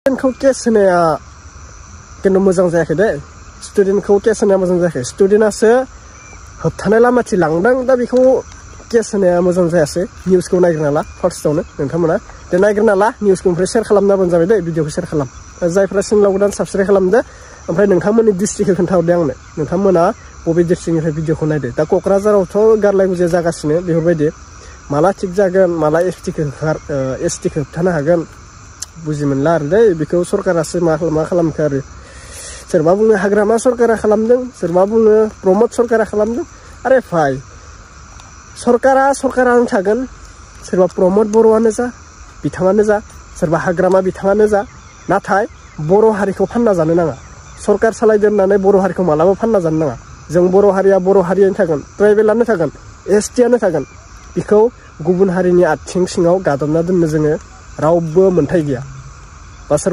स्टुडेन्टखौ case होनाया किन्तु मोजां जायाखै दे स्टुडेन्टखौ केस होनाया मोजां जायाखै स्टुडेन्टआसो होबथानाय लामाथिं लांदों दा बेखौ केस होनाया मोजां जायासै निउसखौ नायग्रोना ला फार्स्टआवनो नोंथांमोना दे नायग्रोना ला निउसखौ ओमफ्राय शेयार खालामना होबानो जाबाय दे भिडिअखौ शेयार खालाम जायफ्रा चेनेलाव गोदान साबस्क्राइब खालामदो ओमफ्राय नोंथांमोननि डिस्ट्रिक्टखौ खोन्थाहरदो आंनो नोंथांमोना बबे डिस्ट्रिक्टनिफ्राय भिडिअखौ नायदो दा क'क्राझारावथ' गारलाय गुजाय जागासिनो बेफोरबायदि माला थिग जागोन माला एसटिखौ होबथानो हागोन बुजि मोनला आरो दै बेखौ सरकारासो मा खालामखो आरो सोरबा बुङो हाग्रामा सरकारा खालामदों सोरबा बुङो प्रमद सरकारा खालामदों आरे भाई सरकारानो थागोन सोरबा प्रमद बर'आनो जा बिथाङानो जा सोरबा हाग्रामा बिथाङानो जा नाथाय बर' हारिखौ फानना जानो नाङा सरकार सालायदो होननानै बर' हारिखौ मालाबा फानना जानो नाङा जों बर' हारिया बर' हारियानो थागोन ट्राइबेलानो थागोन एसटियानो थागोन बेखौ गुबुन हारिनि आथिं सिङाव गादबना दोननो जोङो रावबो मोन्थाय गैया बा सोरबा